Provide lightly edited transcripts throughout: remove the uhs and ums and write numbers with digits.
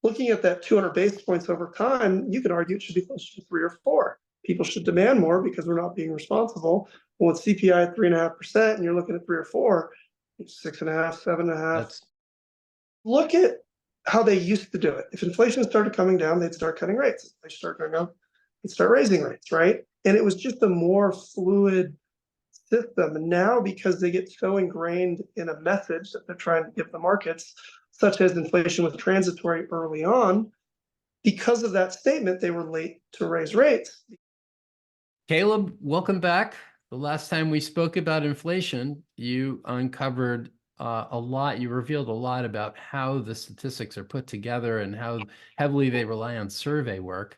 looking at that 200 basis points over time, you could argue it should be closer to 3 or 4. People should demand more because we're not being responsible. Well, with CPI at 3.5%, and you're looking at 3 or 4, 6.5, 7.5. That's Look at how they used to do it. If inflation started coming down, they'd start cutting rates. If they start going up, they'd start raising rates, right? And it was just a more fluid system. And now, because they get so ingrained in a message that they're trying to give the markets, such as inflation was transitory early on, because of that statement, they were late to raise rates. Caleb, welcome back. The last time we spoke about inflation, you uncovered a lot. You revealed a lot about how the statistics are put together and how heavily they rely on survey work.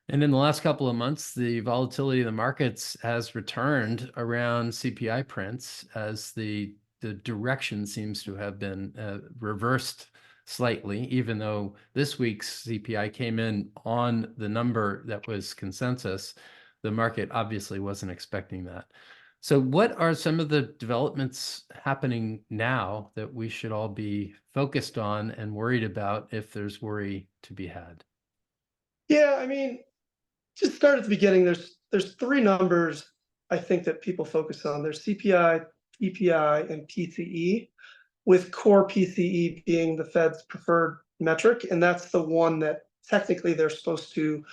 And in the last couple of months, the volatility of the markets has returned around CPI prints as the direction seems to have been reversed slightly, even though this week's CPI came in on the number that was consensus. The market obviously wasn't expecting that. So what are some of the developments happening now that we should all be focused on and worried about if there's worry to be had? Yeah, I mean, just start at the beginning. There's 3 numbers I think that people focus on. There's CPI, PPI, and PCE, with core PCE being the Fed's preferred metric, and that's the one that technically they're supposed to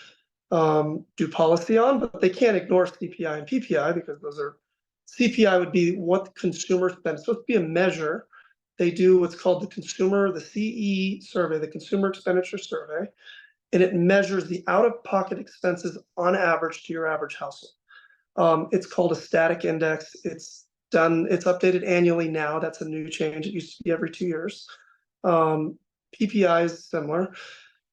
do policy on, but they can't ignore CPI and PPI because those are, CPI would be what consumers spend. It's supposed to be a measure. They do what's called the CE survey, the Consumer Expenditure Survey, and it measures the out-of-pocket expenses on average to your average household. It's called a static index. It's updated annually now. That's a new change. It used to be every 2 years. PPI is similar.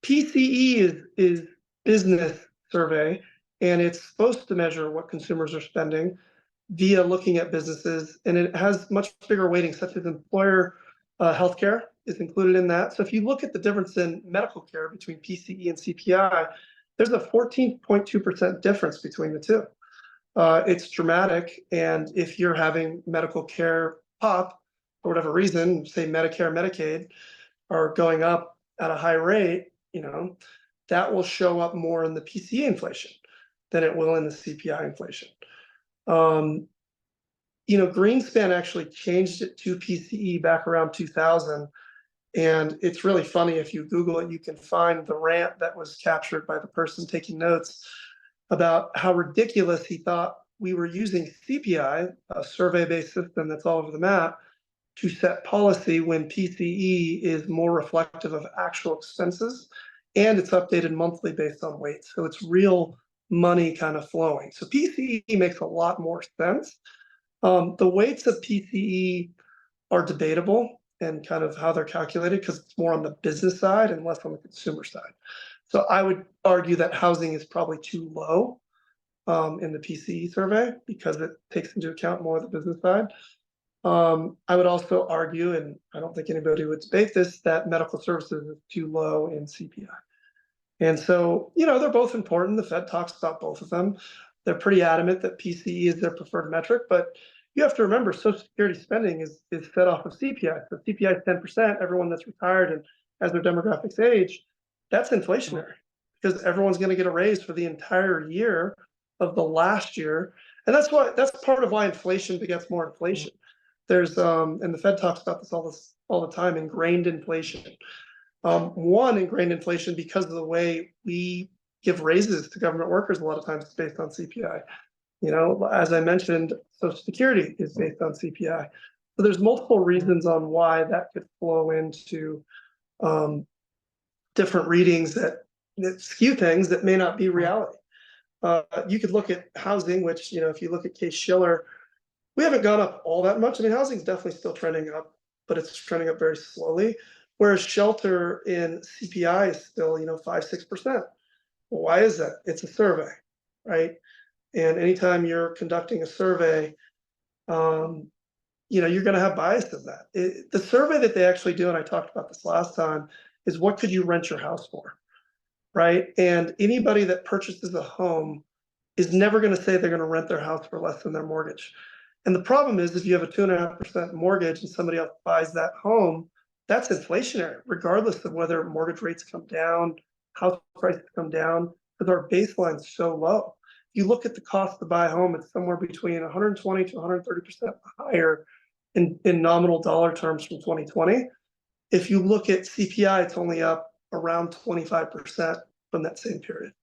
PCE is business survey, and it's supposed to measure what consumers are spending via looking at businesses, and it has much bigger weighting, such as employer healthcare is included in that. So if you look at the difference in medical care between PCE and CPI, there's a 14.2% difference between the two. It's dramatic, and if you're having medical care pop for whatever reason, say Medicare, Medicaid, are going up at a high rate, that will show up more in the PCE inflation than it will in the CPI inflation. Greenspan actually changed it to PCE back around 2000. And it's really funny, if you Google it, you can find the rant that was captured by the person taking notes about how ridiculous he thought we were using CPI, a survey-based system that's all over the map, to set policy when PCE is more reflective of actual expenses, and it's updated monthly based on weight. So it's real money kind of flowing. So PCE makes a lot more sense. The weights of PCE are debatable and kind of how they're calculated because it's more on the business side and less on the consumer side. So I would argue that housing is probably too low in the PCE survey because it takes into account more of the business side. I would also argue, and I don't think anybody would debate this, that medical services is too low in CPI. And so, they're both important. The Fed talks about both of them. They're pretty adamant that PCE is their preferred metric, but you have to remember Social Security spending is fed off of CPI. So CPI is 10%, everyone that's retired and as their demographics age, that's inflationary because everyone's going to get a raise for the entire year of the last year. And that's part of why inflation begets more inflation. There's and the Fed talks about this all the time, ingrained inflation. One, ingrained inflation because of the way we give raises to government workers. A lot of times it's based on CPI. As I mentioned, Social Security is based on CPI. So there's multiple reasons on why that could flow into different readings that skew things that may not be reality. You could look at housing, which, if you look at Case-Shiller, we haven't gone up all that much. I mean, housing is definitely still trending up, but it's trending up very slowly. Whereas shelter in CPI is still, 5-6%. Well, why is that? It's a survey, right? And anytime you're conducting a survey, you're going to have bias of that. The survey that they actually do, and I talked about this last time, is what could you rent your house for, right? And anybody that purchases a home is never going to say they're going to rent their house for less than their mortgage. And the problem is if you have a 2.5% mortgage and somebody else buys that home that's inflationary, regardless of whether mortgage rates come down, house prices come down, because our baseline's so low. You look at the cost to buy a home, it's somewhere between 120 to 130% higher in nominal dollar terms from 2020. If you look at CPI, it's only up around 25% from that same period.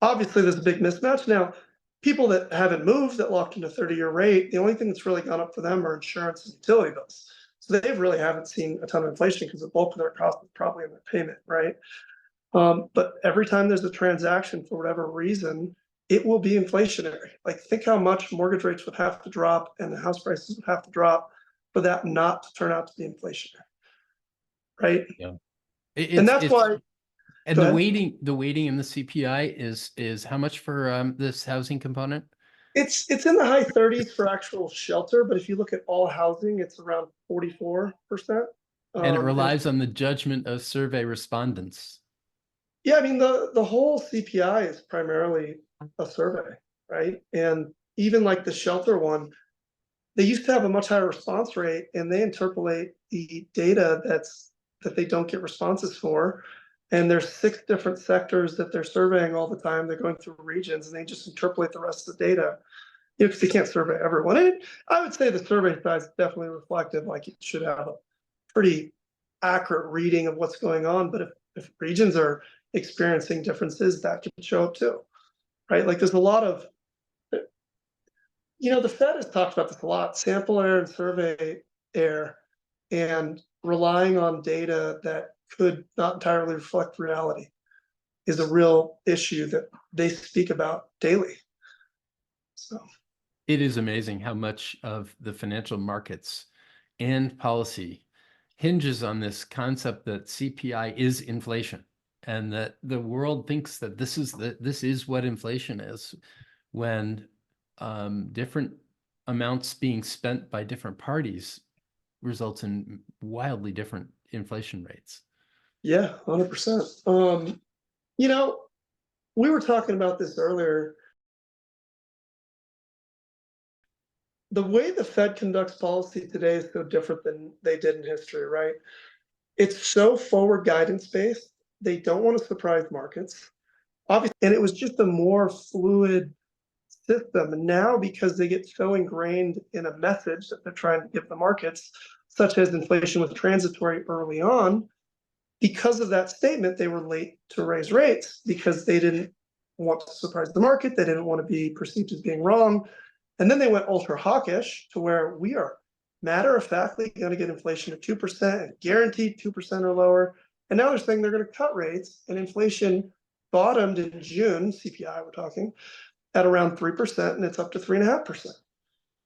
Obviously, there's a big mismatch. Now, people that haven't moved, that locked in a 30-year rate, the only thing that's really gone up for them are insurance and utility bills. So they really haven't seen a ton of inflation because the bulk of their cost is probably in their payment, right? But every time there's a transaction, for whatever reason, it will be inflationary. Like, think how much mortgage rates would have to drop and the house prices would have to drop for that not to turn out to be inflationary, right? Yeah. And that's why. And Go the ahead. weighting in the CPI is how much for this housing component? It's in the high 30s for actual shelter, but if you look at all housing, it's around 44%. And it And relies on the judgment of survey respondents. yeah, I mean, the whole CPI is primarily a survey, right? And even like the shelter one, they used to have a much higher response rate, and they interpolate the data that they don't get responses for. And there's 6 different sectors that they're surveying all the time. They're going through regions, and they just interpolate the rest of the data, you know, because you can't survey everyone. And I would say the survey size is definitely reflective. Like, it should have a pretty accurate reading of what's going on. But if regions are experiencing differences, that could show up too, right? Like, there's a lot of, you know, the Fed has talked about this a lot, sample error and survey error, and relying on data that could not entirely reflect reality is a real issue that they speak about daily. So It is amazing how much of the financial markets and policy hinges on this concept that CPI is inflation, and that the world thinks that this is what inflation is, when different amounts being spent by different parties results in wildly different inflation rates. yeah, 100%. You know, we were talking about this earlier. The way the Fed conducts policy today is so different than they did in history, right? It's so forward guidance based. They don't want to surprise markets, obviously, and it was just a more fluid system. And now, because they get so ingrained in a message that they're trying to give the markets, such as inflation was transitory early on, because of that statement, they were late to raise rates because they didn't want to surprise the market. They didn't want to be perceived as being wrong. And then they went ultra hawkish to where we are matter of factly going to get inflation at 2% and guaranteed 2% or lower. And now they're saying they're going to cut rates, and inflation bottomed in June, CPI we're talking, at around 3%, and it's up to 3.5%,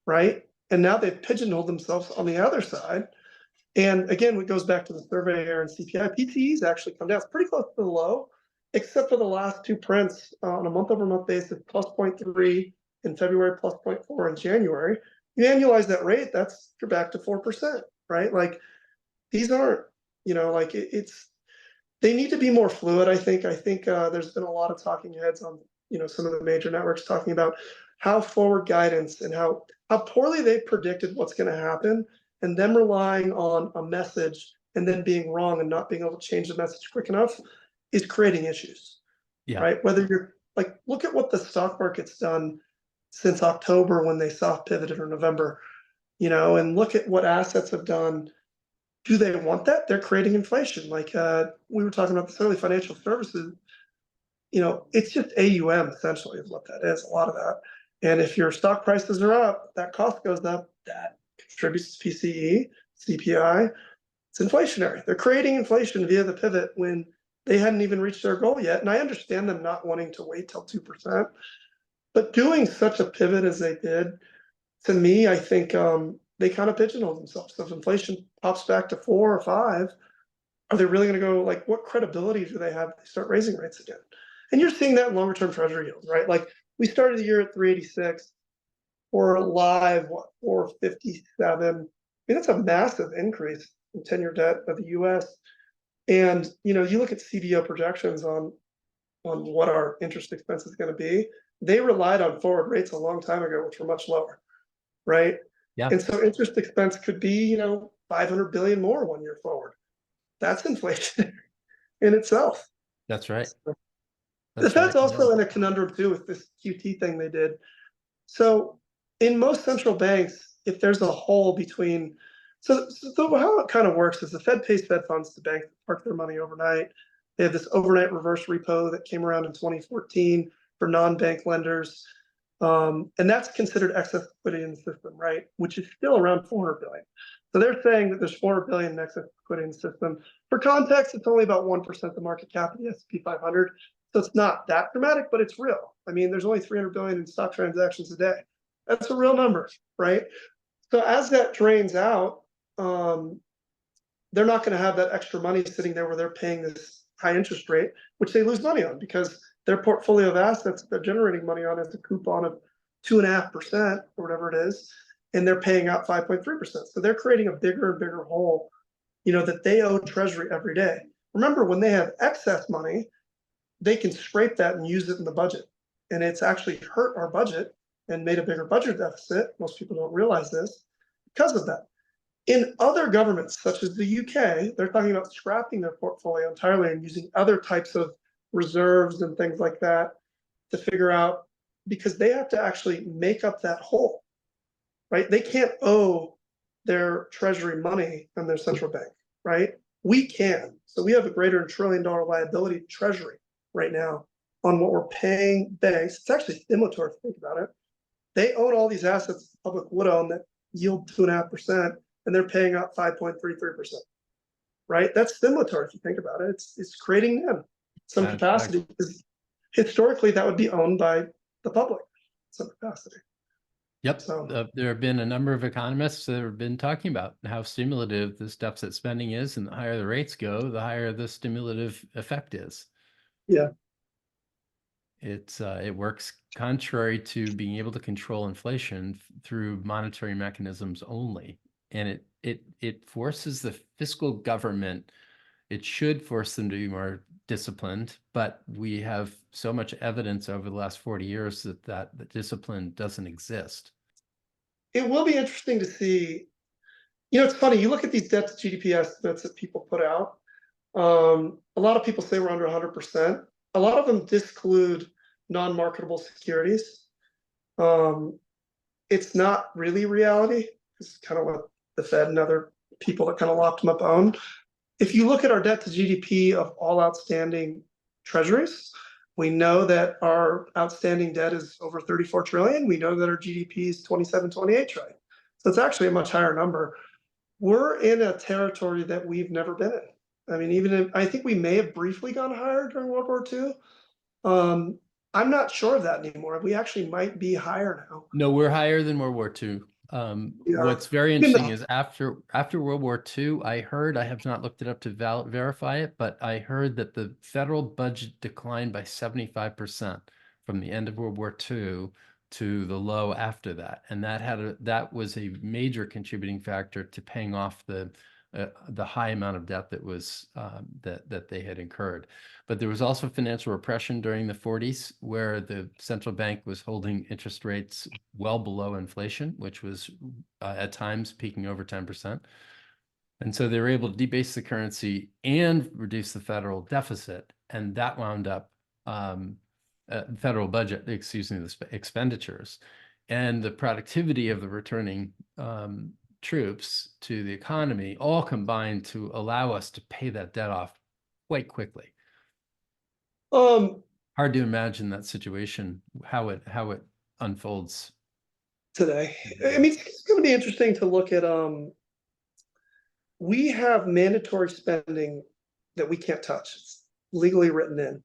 right? And now they've pigeonholed themselves on the other side. And again, it goes back to the survey error and CPI. PTE's actually come down. It's pretty close to the low, except for the last 2 prints on a month-over-month basis, plus 0.3 in February, plus 0.4 in January. You annualize that rate, you're back to 4%, right? Like, these aren't, you know, like they need to be more fluid. I think there's been a lot of talking heads on, you know, some of the major networks talking about how forward guidance and how poorly they predicted what's going to happen, and them relying on a message and then being wrong and not being able to change the message quick enough is creating issues. Yeah. Right? Whether you're like, look at what the stock market's done since October when they soft pivoted, or November, you know, and look at what assets have done. Do they want that? They're creating inflation. Like, we were talking about this early, financial services, you know, it's just AUM essentially is what that is, a lot of that. And if your stock prices are up, that cost goes up, that contributes to PCE, CPI. It's inflationary. They're creating inflation via the pivot when they hadn't even reached their goal yet. And I understand them not wanting to wait till 2%, but doing such a pivot as they did, to me, I think they kind of pigeonhole themselves. So if inflation pops back to 4 or 5, are they really going to go, like, what credibility do they have if they start raising rates again? And you're seeing that in longer term treasury yields, right? Like, we started the year at 386, we're live, what, 457. I mean, that's a massive increase in 10-year debt of the US. And, you know, you look at CBO projections on what our interest expense is going to be. They relied on forward rates a long time ago, which were much lower, right? Yeah. And so interest expense could be, you know, 500 billion more 1 year forward. That's inflation in itself. That's right. The That's Fed's right. also in a conundrum too with this QT thing they did. So in most central banks, if there's a hole between, so how it kind of works is the Fed pays Fed funds to banks that park their money overnight. They have this overnight reverse repo that came around in 2014 for non-bank lenders. And that's considered excess liquidity in the system, right? Which is still around 400 billion. So they're saying that there's 400 billion in excess liquidity in the system. For context, it's only about 1% of the market cap of the S&P 500. So it's not that dramatic, but it's real. I mean, there's only 300 billion in stock transactions a day. That's a real number, right? So as that drains out, they're not going to have that extra money sitting there where they're paying this high interest rate, which they lose money on because their portfolio of assets they're generating money on is a coupon of 2.5% or whatever it is, and they're paying out 5.3%. So they're creating a bigger and bigger hole, that they owe Treasury every day. Remember, when they have excess money, they can scrape that and use it in the budget. And it's actually hurt our budget and made a bigger budget deficit. Most people don't realize this because of that. In other governments, such as the UK, they're talking about scrapping their portfolio entirely and using other types of reserves and things like that to figure out, because they have to actually make up that hole, right? They can't owe their treasury money and their central bank, right? We can. So we have a greater than $1 trillion liability treasury right now on what we're paying banks. It's actually stimulatory if you think about it. They own all these assets the public would own that yield 2.5%, and they're paying out 5.33%. Right? That's stimulatory if you think about it. It's creating them some capacity because historically that would be owned by the public, some capacity. Yep. So There have been a number of economists that have been talking about how stimulative this deficit spending is, and the higher the rates go, the higher the stimulative effect is. yeah. It works contrary to being able to control inflation through monetary mechanisms only. And it forces the fiscal government, it should force them to be more disciplined, but we have so much evidence over the last 40 years that the discipline doesn't exist. It will be interesting to see. It's funny, you look at these debt to GDP estimates that people put out. A lot of people say we're under 100%. A lot of them disclude non-marketable securities. It's not really reality. It's kind of what the Fed and other people that kind of locked them up own. If you look at our debt to GDP of all outstanding treasuries, we know that our outstanding debt is over 34 trillion. We know that our GDP is 27, 28 trillion. So it's actually a much higher number. We're in a territory that we've never been in. I mean, even if I think we may have briefly gone higher during World War II. I'm not sure of that anymore. We actually might be higher now. No, we're higher than World War II. What's very interesting is after World War II, I have not looked it up to verify it, but I heard that the federal budget declined by 75% from the end of World War II to the low after that, and that was a major contributing factor to paying off the high amount of debt that was that they had incurred. But there was also financial repression during the 40s, where the central bank was holding interest rates well below inflation, which was at times peaking over 10%. And so they were able to debase the currency and reduce the federal deficit, and that wound up federal budget, excuse me, the expenditures, and the productivity of the returning troops to the economy all combined to allow us to pay that debt off quite quickly. Hard to imagine that situation, how it unfolds today. I mean, it's going to be interesting to look at. We have mandatory spending that we can't touch. It's legally written in.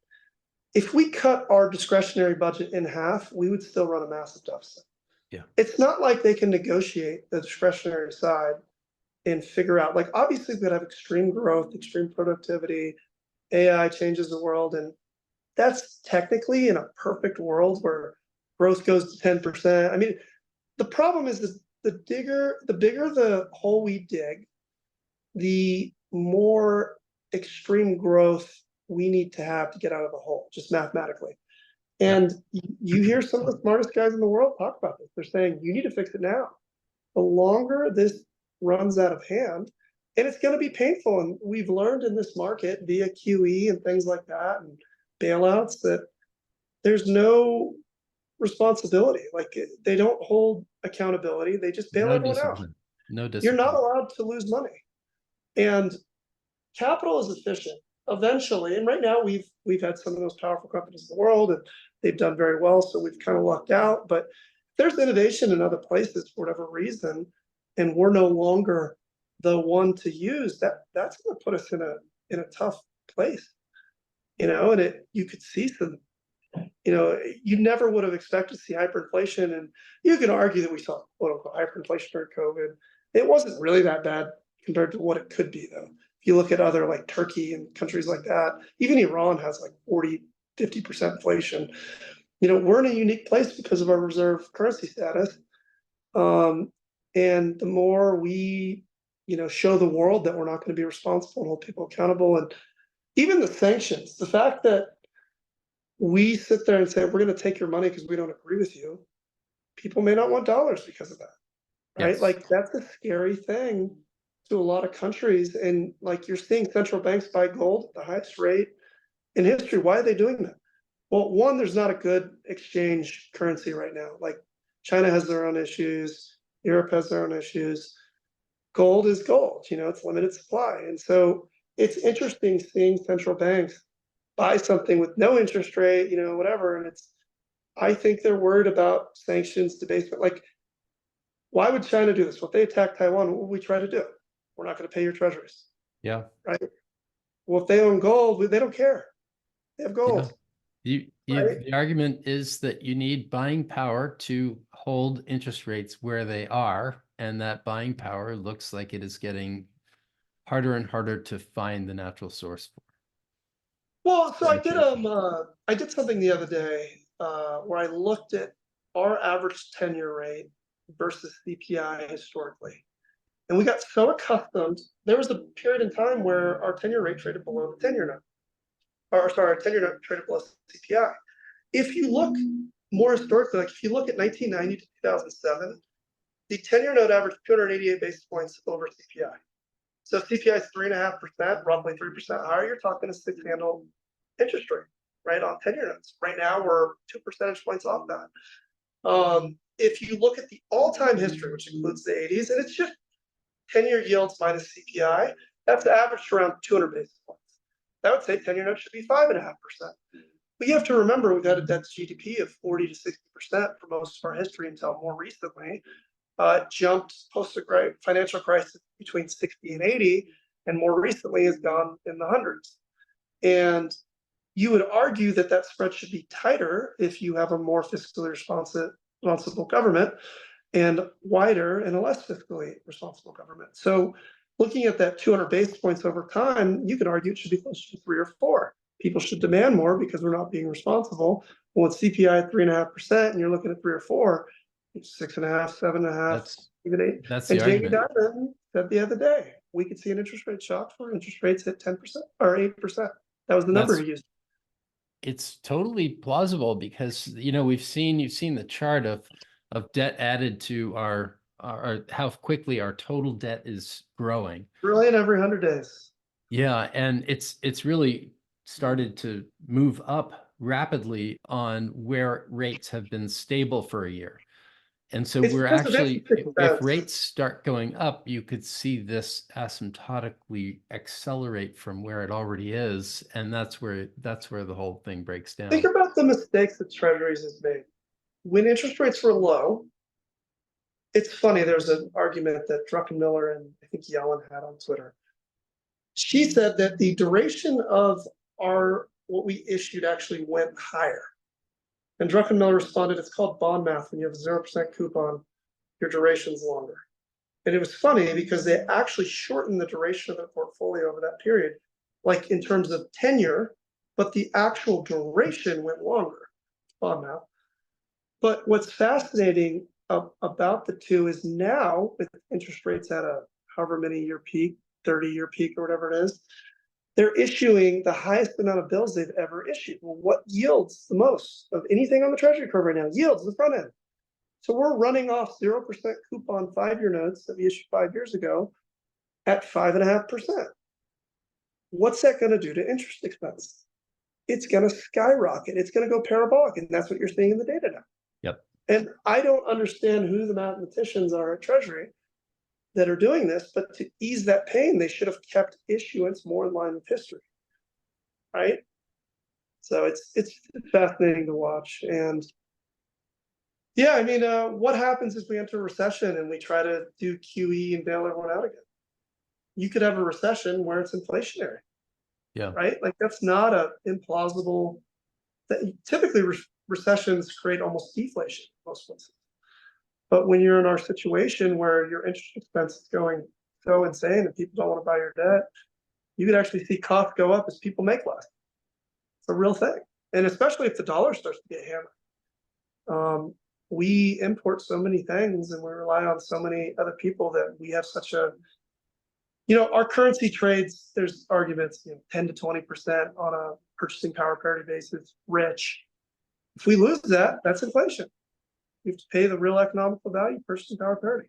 If we cut our discretionary budget in half, we would still run a massive deficit. Yeah. It's not like they can negotiate the discretionary side and figure out, like, obviously we could have extreme growth, extreme productivity, AI changes the world. And that's technically in a perfect world where growth goes to 10%. I mean, the problem is that the bigger the hole we dig, the more extreme growth we need to have to get out of the hole, just mathematically. And you hear some of the smartest guys in the world talk about this. They're saying, you need to fix it now. The longer this runs out of hand, And it's going to be painful. And we've learned in this market via QE and things like that and bailouts that there's no responsibility. Like they don't hold accountability. They just bail No everyone out. discipline. No You're not discipline. allowed to lose money. And capital is efficient eventually. And right now we've had some of those powerful companies in the world and they've done very well. So we've kind of lucked out. But there's innovation in other places for whatever reason, and we're no longer the one to use that's going to put us in a tough place, and you could see some, you never would have expected to see hyperinflation. And you can argue that we saw quote unquote hyperinflation during COVID. It wasn't really that bad compared to what it could be though. If you look at other like Turkey and countries like that, even Iran has like 40-50% inflation. We're in a unique place because of our reserve currency status. And the more we, show the world that we're not going to be responsible and hold people accountable, and even the sanctions, the fact that we sit there and say, we're going to take your money because we don't agree with you, people may not want dollars because of that, right? Yes. Like that's a scary thing to a lot of countries. And like you're seeing central banks buy gold at the highest rate in history. Why are they doing that? Well, one, there's not a good exchange currency right now. Like China has their own issues, Europe has their own issues. Gold is gold, it's limited supply. And so it's interesting seeing central banks buy something with no interest rate, whatever. And I think they're worried about sanctions, debasement. Like, why would China do this? Well, if they attack Taiwan, what would we try to do? We're not going to pay your treasuries. Yeah. Right. Well, if they own gold, they don't care. They have gold. Right? The argument is that you need buying power to hold interest rates where they are, and that buying power looks like it is getting harder and harder to find the natural source for. Well, so I did something the other day where I looked at our average 10-year rate versus CPI historically. And we got so accustomed, there was a period in time where our 10-year rate traded below the 10-year note. Or sorry, our 10-year note traded below CPI. If you look more historically, like if you look at 1990 to 2007, the 10-year note averaged 288 basis points over CPI. So CPI is 3.5%, roughly 3% higher. You're talking a 6-handle interest rate, right, on 10-year notes. Right now, we're 2 percentage points off that. If you look at the all-time history, which includes the 80s, and it's just 10-year yields minus CPI, that's averaged around 200 basis points. That would say 10-year notes should be 5.5%. But you have to remember, we've had a debt to GDP of 40 to 60% for most of our history until more recently. Jumped post financial crisis between 60 and 80, and more recently has gone in the hundreds. And you would argue that that spread should be tighter if you have a more fiscally responsible government, and wider and a less fiscally responsible government. So looking at that 200 basis points over time, you could argue it should be closer to 3 or 4. People should demand more because we're not being responsible. Well, with CPI at 3.5%, and you're looking at 3 or 4, 6.5, 7.5, even 8. That's and the Jamie argument. Dimon said the other day, we could see an interest rate shock for interest rates hit 10% or 8%. That was the number he used. It's totally plausible because you've seen the chart of debt added to our how quickly our total debt is growing. Brilliant every 100 days. Yeah, and it's really started to move up rapidly on where rates have been stable for a year. And so we're actually, if rates start going up, you could see this asymptotically accelerate from where it already is. And that's where the whole thing breaks down. Think about the mistakes that treasuries has made. When interest rates were low, it's funny, there's an argument that Druckenmiller and I think Yellen had on Twitter. She said that the duration of what we issued actually went higher. And Druckenmiller responded, it's called bond math. When you have a 0% coupon, your duration's longer. And it was funny because they actually shortened the duration of their portfolio over that period, like in terms of tenure, but the actual duration went longer. Bond math. But what's fascinating about the two is now, with interest rates at a however many year peak, 30-year peak or whatever it is, they're issuing the highest amount of bills they've ever issued. Well, what yields the most of anything on the treasury curve right now? Yields the front end. So we're running off 0% coupon 5-year notes that we issued 5 years ago at 5.5%. What's that going to do to interest expense? It's going to skyrocket. It's going to go parabolic. And that's what you're seeing in the data now. Yep. And I don't understand who the mathematicians are at Treasury that are doing this, but to ease that pain, they should have kept issuance more in line with history, right? So it's fascinating to watch. And yeah, I mean, what happens if we enter a recession and we try to do QE and bail everyone out again? You could have a recession where it's inflationary, Yeah. right? Like that's not a implausible. Typically, recessions create almost deflation in most places. But when you're in our situation where your interest expense is going so insane and people don't want to buy your debt, you could actually see costs go up as people make less. It's a real thing. And especially if the dollar starts to get hammered. We import so many things and we rely on so many other people that we have such a, our currency trades, there's arguments, 10 to 20% on a purchasing power parity basis, rich. If we lose that, that's inflation. You have to pay the real economical value, purchasing power parity.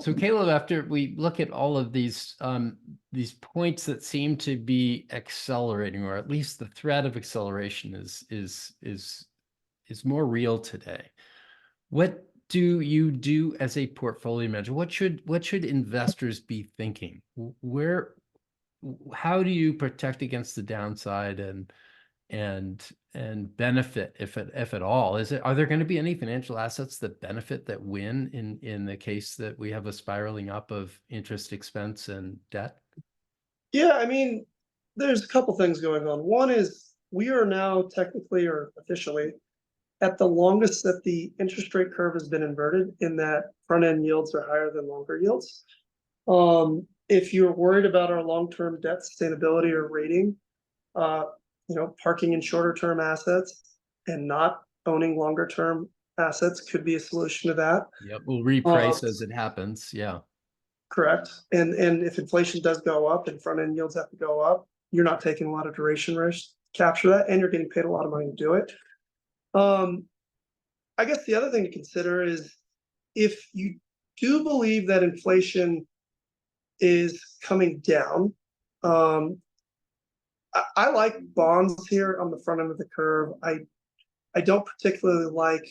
So Caleb, after we look at all of these points that seem to be accelerating, or at least the threat of acceleration is more real today. What do you do as a portfolio manager? What should investors be thinking? How do you protect against the downside and benefit, if at all? Are there going to be any financial assets that benefit, that win in the case that we have a spiraling up of interest expense and debt? Yeah, I mean, there's a couple things going on. One is we are now technically or officially at the longest that the interest rate curve has been inverted, in that front end yields are higher than longer yields. If you're worried about our long-term debt sustainability or rating, parking in shorter term assets and not owning longer term assets could be a solution to that. Yep, we'll reprice as it happens. Yeah, correct. And if inflation does go up and front end yields have to go up, you're not taking a lot of duration risk to capture that, and you're getting paid a lot of money to do it. I guess the other thing to consider is, if you do believe that inflation is coming down, I like bonds here on the front end of the curve. I don't particularly like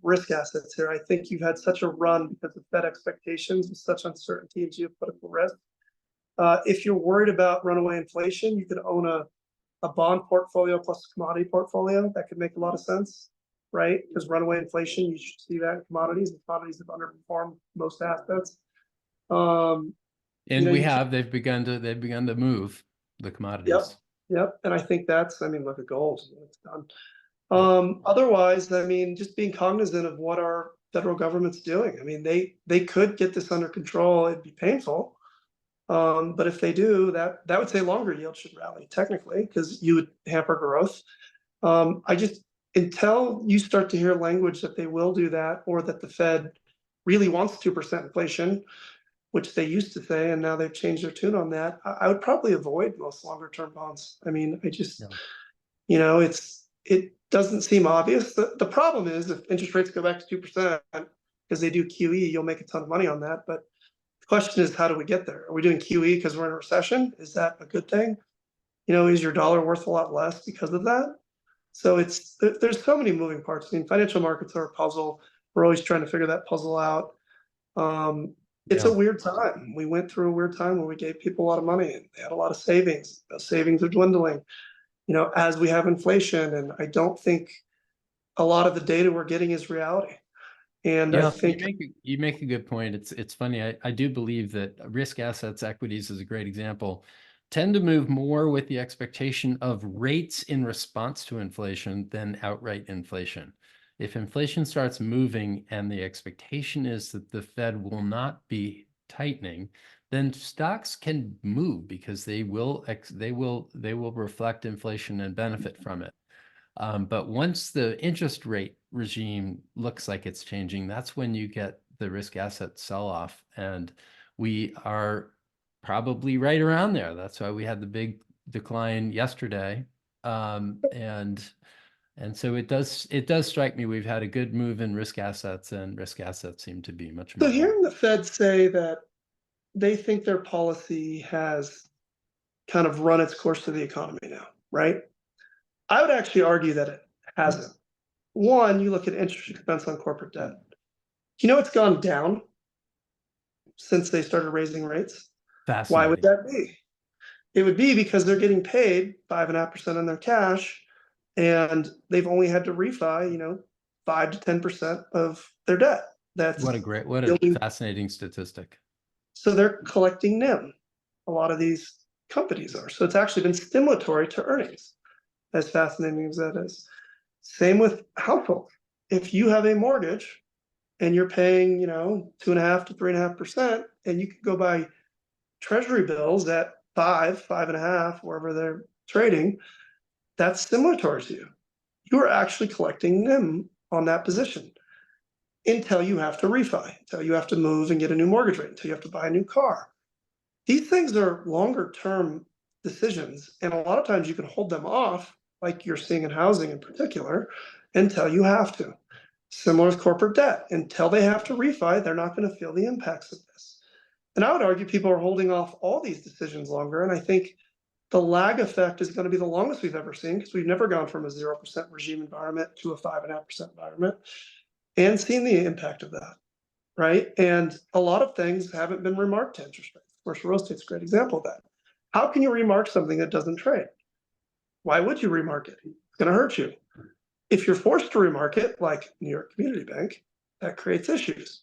risk assets here. I think you've had such a run because of Fed expectations with such uncertainty and geopolitical risk. If you're worried about runaway inflation, you could own a bond portfolio plus a commodity portfolio. That could make a lot of sense, right? Because runaway inflation, you should see that in commodities, and commodities have underperformed most assets. and they've begun to move the commodities. Yep. And I think look at gold, it's done. Otherwise, just being cognizant of what our federal government's doing. They could get this under control. It'd be painful. But if they do, that would say longer yield should rally, technically, because you would hamper growth. Until you start to hear language that they will do that, or that the Fed really wants 2% inflation, which they used to say, and now they've changed their tune on that, I would probably avoid most longer term bonds. It doesn't seem obvious. The problem is, if interest rates go back to 2%, because they do QE, you'll make a ton of money on that. But the question is, how do we get there? Are we doing QE because we're in a recession? Is that a good thing? Is your dollar worth a lot less because of that? So there's so many moving parts. Financial markets are a puzzle. We're always trying to figure that puzzle out. It's a weird time. We went through a weird time where we gave people a lot of money and they had a lot of savings. Those savings are dwindling, as we have inflation. And I don't think a lot of the data we're getting is reality. And I think you make a good point. It's funny. I do believe that risk assets, equities is a great example, tend to move more with the expectation of rates in response to inflation than outright inflation. If inflation starts moving and the expectation is that the Fed will not be tightening, then stocks can move because they will reflect inflation and benefit from it. But once the interest rate regime looks like it's changing, that's when you get the risk asset sell-off. And we are probably right around there. That's why we had the big decline yesterday. And And so it does strike me we've had a good move in risk assets, and risk assets seem to be much So more. hearing the Fed say that they think their policy has kind of run its course to the economy now, right? I would actually argue that it hasn't. One, you look at interest expense on corporate debt. It's gone down since they started raising rates. Why would Fascinating. that be? It would be because they're getting paid 5.5% on their cash, and they've only had to refi, 5 to 10% of their debt. That's What a building. fascinating statistic. So they're collecting NIM. A lot of these companies are. So it's actually been stimulatory to earnings, as fascinating as that is. Same with households. If you have a mortgage and you're paying, 2.5 to 3.5%, and you could go buy treasury bills at 5.5, wherever they're trading, that's stimulatory to you. You are actually collecting NIM on that position until you have to refi, until you have to move and get a new mortgage rate, until you have to buy a new car. These things are longer term decisions, and a lot of times you can hold them off, like you're seeing in housing in particular, until you have to. Similar with corporate debt. Until they have to refi, they're not going to feel the impacts of this. And I would argue people are holding off all these decisions longer. And I think the lag effect is going to be the longest we've ever seen, because we've never gone from a 0% regime environment to a 5.5% environment and seen the impact of that. Right. And a lot of things haven't been remarked to interest rates. Commercial real estate's a great example of that. How can you remark something that doesn't trade? Why would you remark it? It's going to hurt you. If you're forced to remark it, like New York Community Bank, that creates issues.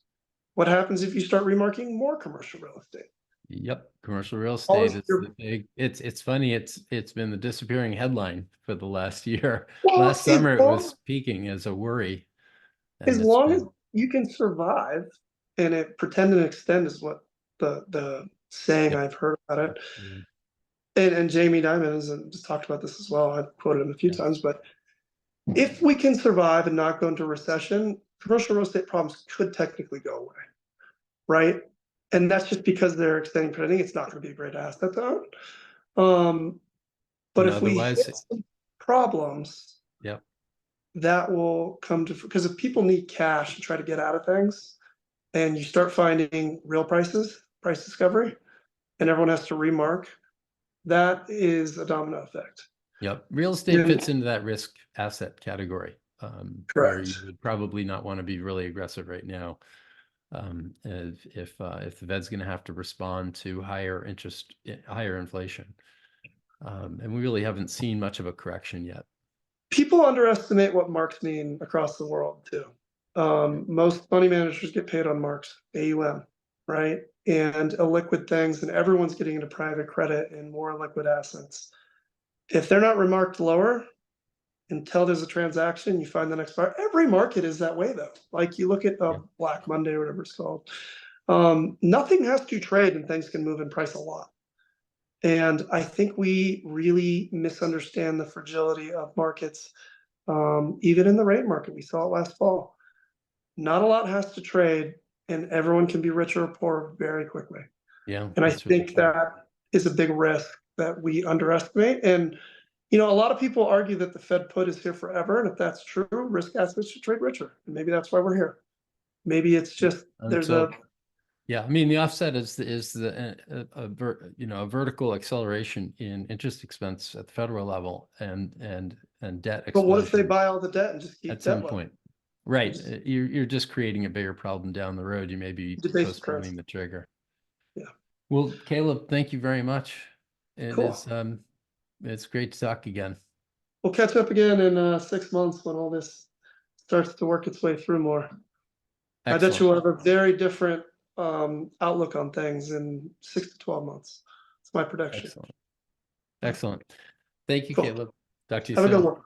What happens if you start remarking more commercial real estate? Yep, commercial real All estate of is your, the big. It's funny. It's been the disappearing headline for the last year. well, Last summer it was peaking as a worry, as and it's long as been. you can survive, and pretend and extend is what the saying Yep. I've heard about it. Yeah. And Jamie Dimon has just talked about this as well. I've quoted him a few Yeah. times, but if we can survive and not go into recession, commercial real estate problems could technically go away, right? And that's just because they're extending credit. It's not going to be a great asset to own. But And if we otherwise, hit some problems, yep. that will come to, because if people need cash and try to get out of things, and you start finding real prices, price discovery, and everyone has to remark, that is a domino effect. Yep. Real estate And fits into that risk asset category, where you correct. would probably not want to be really aggressive right now. If the Fed's going to have to respond to higher interest, higher inflation. And we really haven't seen much of a correction yet. People underestimate what marks mean across the world too. Most money managers get paid on marks, AUM, right? And illiquid things, and everyone's getting into private credit and more liquid assets. If they're not remarked lower until there's a transaction, you find the next buyer. Every market is that way though. Like you look at Black Monday or whatever it's called. Nothing has to trade and things can move in price a lot. And I think we really misunderstand the fragility of markets. Even in the rate market, we saw it last fall. Not a lot has to trade, and everyone can be richer or poor very quickly. Yeah, And I that's really think true. that is a big risk that we underestimate. And a lot of people argue that the Fed put is here forever, and if that's true, risk assets should trade richer. And maybe that's why we're here. Maybe it's just there's a Yeah, I mean the offset is a vertical acceleration in interest expense at the federal level and debt but what if they explosion buy all the debt and just keep at debt some level? point. Right, Just you're just creating a bigger problem down the road. You may be debase the postponing currency. the trigger. Yeah. Well, Caleb, thank you very much. It Cool. is it's great to talk again. We'll catch up again in 6 months when all this starts to work its way through more. I bet you Excellent. will have a very different outlook on things in 6 to 12 months. It's my prediction. Excellent. Excellent. Thank you, Cool. Caleb. Talk to you Have a good soon. one.